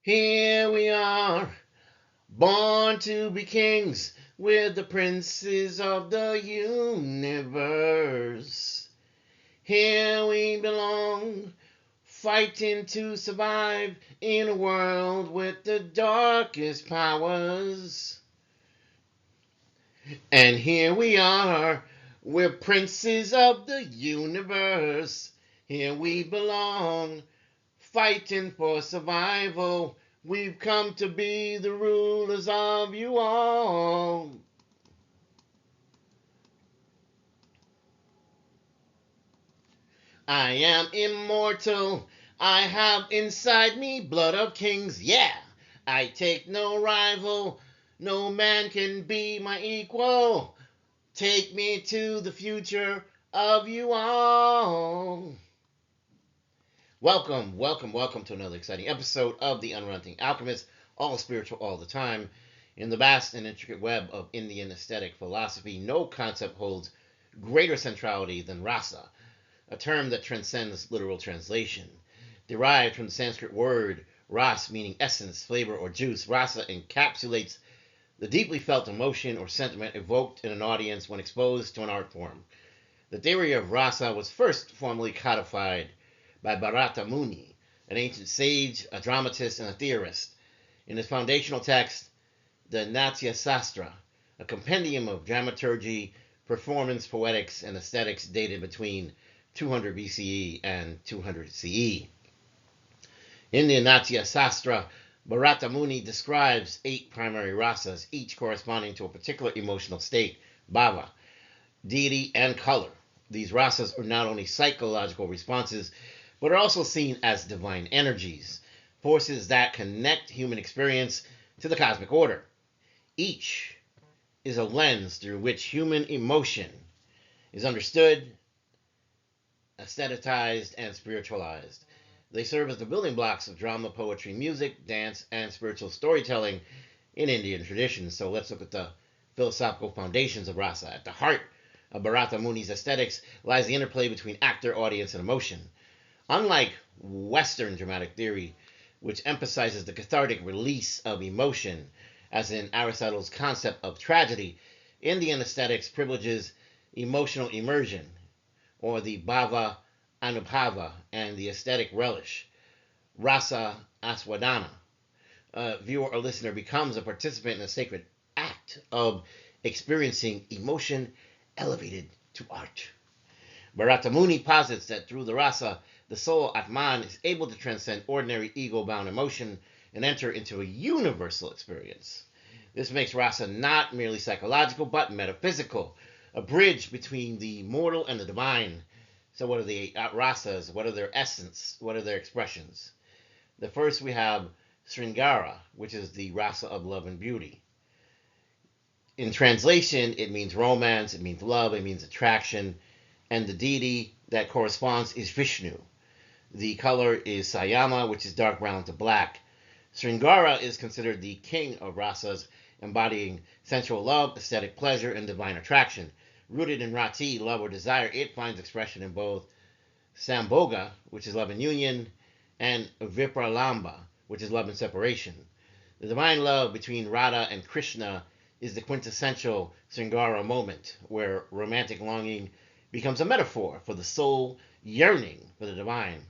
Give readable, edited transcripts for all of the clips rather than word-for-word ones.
Here we are, born to be kings. We're the princes of the universe. Here we belong, fighting to survive in a world with the darkest powers. And here we are, we're princes of the universe. Here we belong, fighting for survival. We've come to be the rulers of you all. I am immortal. I have inside me blood of kings. Yeah, I take no rival. No man can be my equal. Take me to the future of you all. Welcome, welcome, welcome to another exciting episode of The Unrelenting Alchemist, all spiritual all the time. In the vast and intricate web of Indian aesthetic philosophy, no concept holds greater centrality than rasa, a term that transcends literal translation. Derived from the Sanskrit word ras, meaning essence, flavor, or juice, rasa encapsulates the deeply felt emotion or sentiment evoked in an audience when exposed to an art form. The theory of rasa was first formally codified by Bharata Muni, an ancient sage, a dramatist, and a theorist, in his foundational text, the Natya Sastra, a compendium of dramaturgy, performance, poetics, and aesthetics dated between 200 BCE and 200 CE. In the Natya Sastra, Bharata Muni describes 8 primary rasas, each corresponding to a particular emotional state, bhava, deity, and color. These rasas are not only psychological responses, but are also seen as divine energies, forces that connect human experience to the cosmic order. Each is a lens through which human emotion is understood, aestheticized, and spiritualized. They serve as the building blocks of drama, poetry, music, dance, and spiritual storytelling in Indian traditions. So let's look at the philosophical foundations of rasa. At the heart of Bharata Muni's aesthetics lies the interplay between actor, audience, and emotion. Unlike Western dramatic theory, which emphasizes the cathartic release of emotion, as in Aristotle's concept of tragedy, Indian aesthetics privileges emotional immersion, or the bhava anubhava, and the aesthetic relish, rasa aswadana. A viewer or listener becomes a participant in a sacred act of experiencing emotion elevated to art. Bharata Muni posits that through the rasa, the soul Atman is able to transcend ordinary ego-bound emotion and enter into a universal experience. This makes rasa not merely psychological, but metaphysical, a bridge between the mortal and the divine. So what are the rasas? What are their essence? What are their expressions? The first we have Sringara, which is the rasa of love and beauty. In translation, it means romance, it means love, it means attraction, and the deity that corresponds is Vishnu. The color is Sayama, which is dark brown to black. Sringara is considered the king of rasas, embodying sensual love, aesthetic pleasure, and divine attraction. Rooted in rati, love or desire, it finds expression in both Sambhoga, which is love and union, and Vipralamba, which is love and separation. The divine love between Radha and Krishna is the quintessential Sringara moment, where romantic longing becomes a metaphor for the soul yearning for the divine.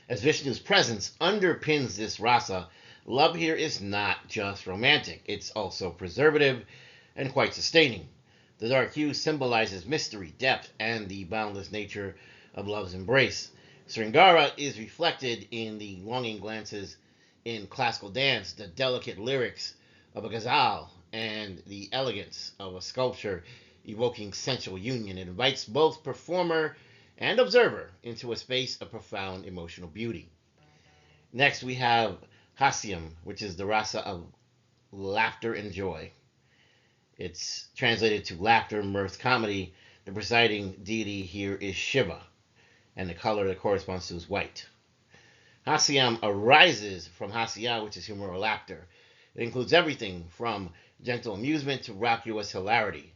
As Vishnu's presence underpins this rasa, love here is not just romantic, it's also preservative and quite sustaining. The dark hue symbolizes mystery, depth, and the boundless nature of love's embrace. Sringara is reflected in the longing glances in classical dance, the delicate lyrics of a ghazal, and the elegance of a sculpture evoking sensual union. It invites both performer and observer into a space of profound emotional beauty. Next, we have Hasyam, which is the rasa of laughter and joy. It's translated to laughter, mirth, comedy. The presiding deity here is Shiva, and the color that corresponds to is white. Hasyam arises from hasya, which is humor or laughter. It includes everything from gentle amusement to raucous hilarity,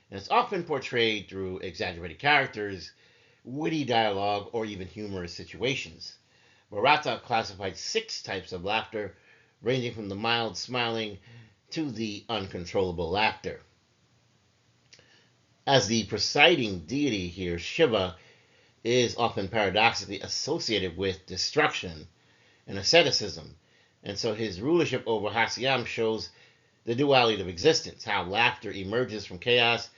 and it's often portrayed through exaggerated characters, witty dialogue, or even humorous situations. Bharata classified 6 types of laughter, ranging from the mild smiling to the uncontrollable laughter. As the presiding deity here, Shiva is often paradoxically associated with destruction and asceticism, and so his rulership over Hasyam shows the duality of existence, how laughter emerges from chaos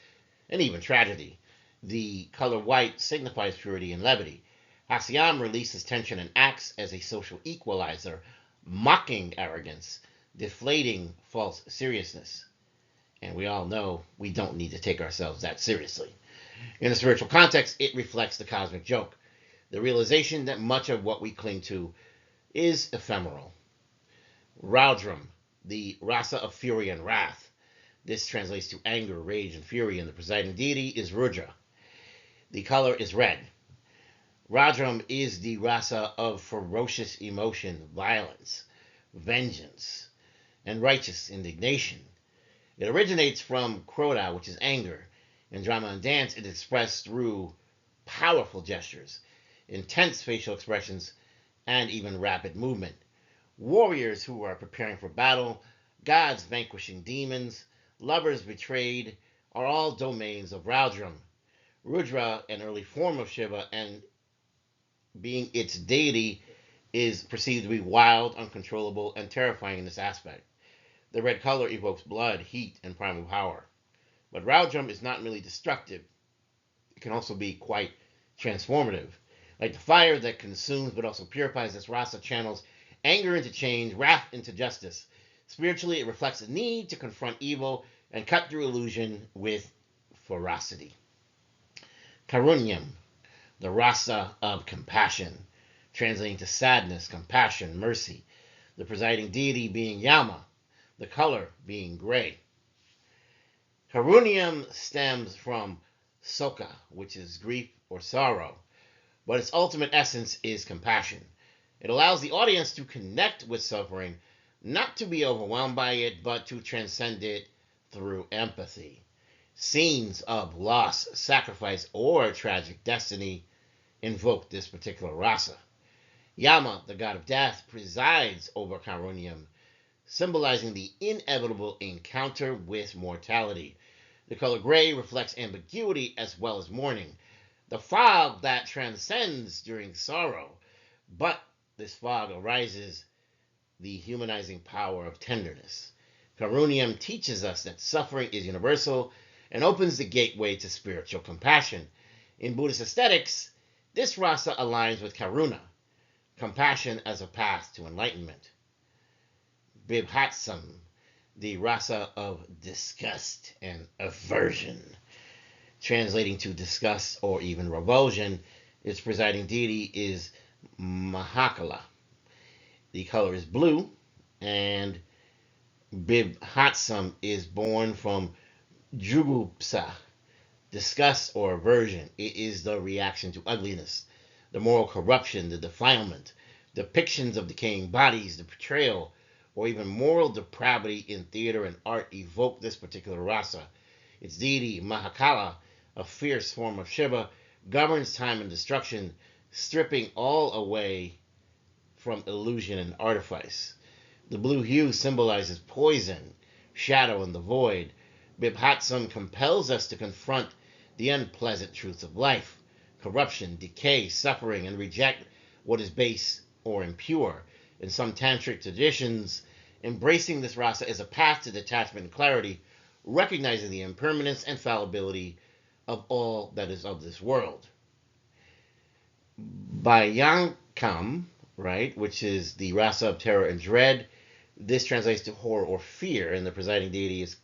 and even tragedy. The color white signifies purity and levity. Hasyam releases tension and acts as a social equalizer, mocking arrogance, deflating false seriousness. And we all know we don't need to take ourselves that seriously. In a spiritual context, it reflects the cosmic joke, the realization that much of what we cling to is ephemeral. Raudram, the rasa of fury and wrath. This translates to anger, rage, and fury, and the presiding deity is Rudra. The color is red. Raudram is the rasa of ferocious emotion, violence, vengeance, and righteous indignation. It originates from Krodha, which is anger. In drama and dance, it is expressed through powerful gestures, intense facial expressions, and even rapid movement. Warriors who are preparing for battle, gods vanquishing demons, lovers betrayed, are all domains of Raudram. Rudra, an early form of Shiva, and being its deity, is perceived to be wild, uncontrollable, and terrifying in this aspect. The red color evokes blood, heat, and primal power. But Raudram is not merely destructive, it can also be quite transformative. Like the fire that consumes but also purifies, this rasa channels anger into change, wrath into justice. Spiritually, it reflects a need to confront evil and cut through illusion with ferocity. Karunyam, the rasa of compassion, translating to sadness, compassion, mercy. The presiding deity being Yama, the color being gray. Karunyam stems from Soka, which is grief or sorrow, but its ultimate essence is compassion. It allows the audience to connect with suffering, not to be overwhelmed by it, but to transcend it through empathy. Scenes of loss, sacrifice, or tragic destiny invoke this particular rasa. Yama, the god of death, presides over Karunyam, symbolizing the inevitable encounter with mortality. The color gray reflects ambiguity as well as mourning, the fog that transcends during sorrow, but this fog arises the humanizing power of tenderness. Karunyam teaches us that suffering is universal and opens the gateway to spiritual compassion. In Buddhist aesthetics, this rasa aligns with karuna, compassion as a path to enlightenment. Bibhatsam, the rasa of disgust and aversion, translating to disgust or even revulsion. Its presiding deity is Mahakala. The color is blue, and Bibhatsam is born from Jugupsa, disgust or aversion. It is the reaction to ugliness, the moral corruption, the defilement, depictions of decaying bodies, the portrayal, or even moral depravity in theater and art evoke this particular rasa. Its deity, Mahakala, a fierce form of Shiva, governs time and destruction, stripping all away from illusion and artifice. The blue hue symbolizes poison, shadow, and the void. Bibhatsam compels us to confront the unpleasant truths of life, corruption, decay, suffering, and reject what is base or impure. In some tantric traditions, embracing this rasa is a path to detachment and clarity, recognizing the impermanence and fallibility of all that is of this world. Bhayankam, right, which is the rasa of terror and dread, this translates to horror or fear, and the presiding deity is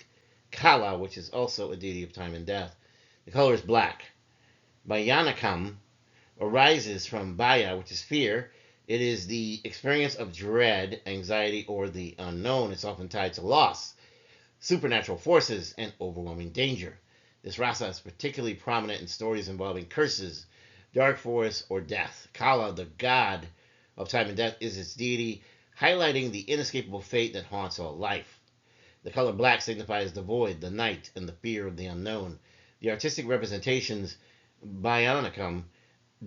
Kala, which is also a deity of time and death. The color is black. Bhayanakam arises from Bhaya, which is fear. It is the experience of dread, anxiety, or the unknown. It's often tied to loss, supernatural forces, and overwhelming danger. This rasa is particularly prominent in stories involving curses, dark forests, or death. Kala, the god of time and death, is its deity, highlighting the inescapable fate that haunts all life. The color black signifies the void, the night, and the fear of the unknown. The artistic representations, Bhayanakam,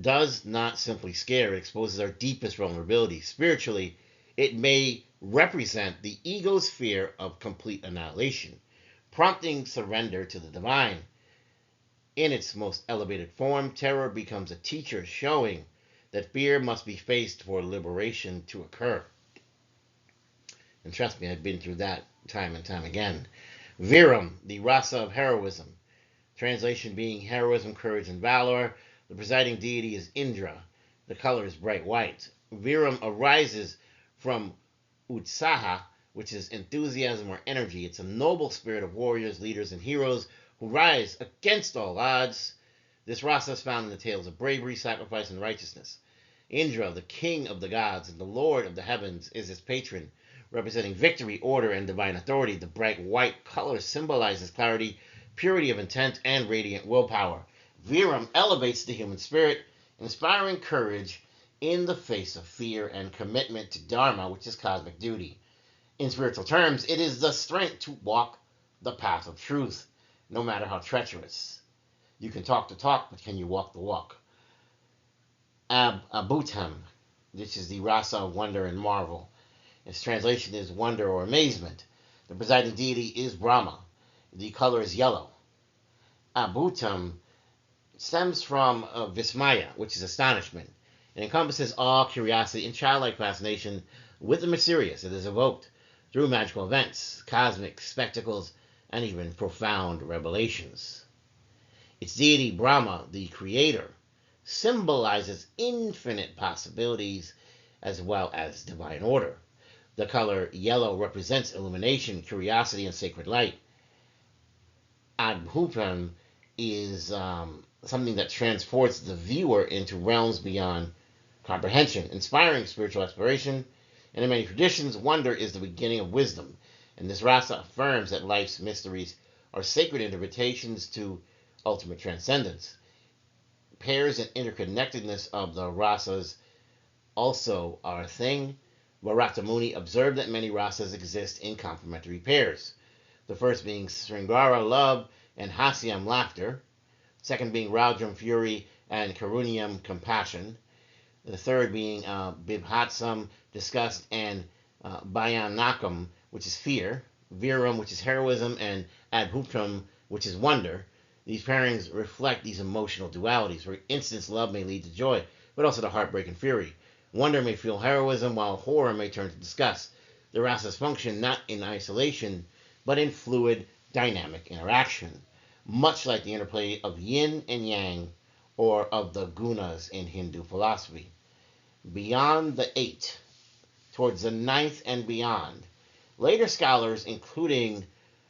does not simply scare, it exposes our deepest vulnerability. Spiritually, it may represent the ego's fear of complete annihilation, prompting surrender to the divine. In its most elevated form, terror becomes a teacher showing that fear must be faced for liberation to occur. And trust me, I've been through that time and time again. Viram, the rasa of heroism. Translation being heroism, courage, and valor. The presiding deity is Indra. The color is bright white. Viram arises from Utsaha, which is enthusiasm or energy. It's a noble spirit of warriors, leaders, and heroes who rise against all odds. This rasa is found in the tales of bravery, sacrifice, and righteousness. Indra, the king of the gods and the lord of the heavens, is his patron, representing victory, order, and divine authority. The bright white color symbolizes clarity, purity of intent, and radiant willpower. Viram elevates the human spirit, inspiring courage in the face of fear and commitment to dharma, which is cosmic duty. In spiritual terms, it is the strength to walk the path of truth, no matter how treacherous. You can talk the talk, but can you walk the walk? Abhutam, which is the rasa of wonder and marvel. Its translation is wonder or amazement. The presiding deity is Brahma. The color is yellow. Abhutam stems from Vismaya, which is astonishment. It encompasses awe, curiosity, and childlike fascination with the mysterious. It is evoked through magical events, cosmic spectacles, and even profound revelations. Its deity, Brahma, the creator, symbolizes infinite possibilities as well as divine order. The color yellow represents illumination, curiosity, and sacred light. Adbhutam is something that transports the viewer into realms beyond comprehension, inspiring spiritual exploration. And in many traditions, wonder is the beginning of wisdom. And this rasa affirms that life's mysteries are sacred invitations to ultimate transcendence. Pairs and interconnectedness of the rasas also are a thing. Bharata Muni observed that many rasas exist in complementary pairs. The first being Sringara, love, and Hasyam, laughter. Second being Raujam, fury, and Karunyam, compassion. The third being Bibhatsam, disgust, and Bhayanakam, which is fear. Viram, which is heroism, and Adbhutam, which is wonder. These pairings reflect these emotional dualities. For instance, love may lead to joy, but also to heartbreak and fury. Wonder may feel heroism, while horror may turn to disgust. The rasas function not in isolation, but in fluid, dynamic interaction, much like the interplay of yin and yang, or of the gunas in Hindu philosophy. Beyond the eight, towards the ninth and beyond, later scholars, including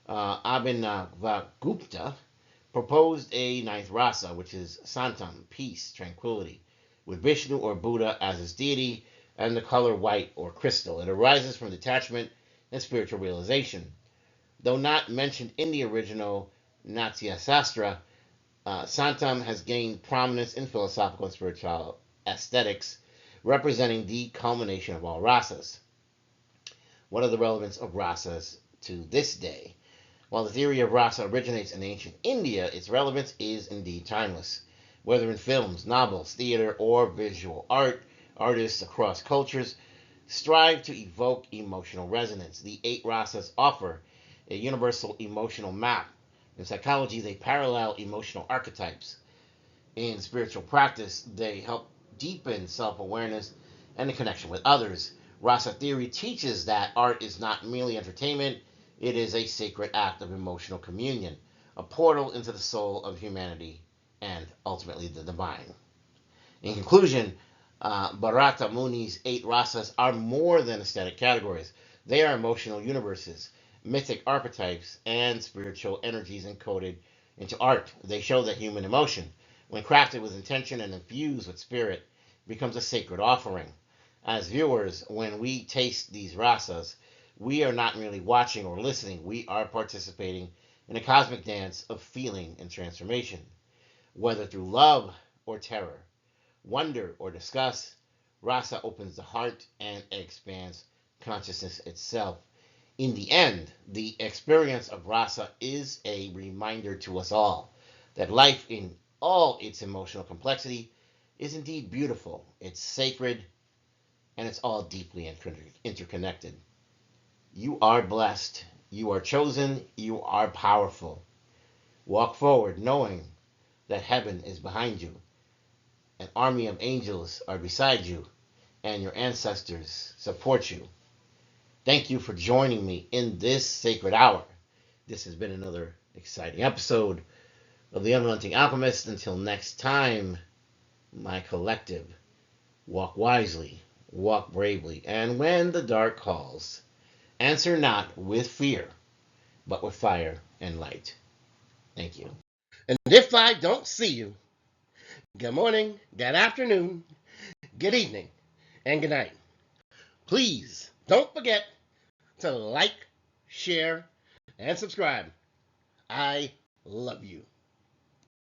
Abhinavagupta, proposed a ninth rasa, which is Santam, peace, tranquility, with Vishnu or Buddha as its deity, and the color white or crystal. It arises from detachment and spiritual realization. Though not mentioned in the original Natya Sastra, Santam has gained prominence in philosophical and spiritual aesthetics, representing the culmination of all rasas. What are the relevance of rasas to this day? While the theory of rasa originates in ancient India, its relevance is indeed timeless. Whether in films, novels, theater, or visual art, artists across cultures strive to evoke emotional resonance. The eight rasas offer a universal emotional map. In psychology, they parallel emotional archetypes. In spiritual practice, they help deepen self awareness and the connection with others. Rasa theory teaches that art is not merely entertainment, it is a sacred act of emotional communion, a portal into the soul of humanity and ultimately the divine. In conclusion, Bharata Muni's eight rasas are more than aesthetic categories. They are emotional universes, mythic archetypes, and spiritual energies encoded into art. They show that human emotion, when crafted with intention and infused with spirit, becomes a sacred offering. As viewers, when we taste these rasas, we are not merely watching or listening, we are participating in a cosmic dance of feeling and transformation. Whether through love or terror, wonder or disgust, rasa opens the heart and expands consciousness itself. In the end, the experience of rasa is a reminder to us all that life, in all its emotional complexity, is indeed beautiful. It's sacred, and it's all deeply interconnected. You are blessed. You are chosen. You are powerful. Walk forward knowing that heaven is behind you. An army of angels are beside you, and your ancestors support you. Thank you for joining me in this sacred hour. This has been another exciting episode of The Unrelenting Alchemist. Until next time, my collective, walk wisely, walk bravely, and when the dark calls, answer not with fear, but with fire and light. Thank you. And if I don't see you, good morning, good afternoon, good evening, and good night. Please don't forget to like, share, and subscribe. I love you.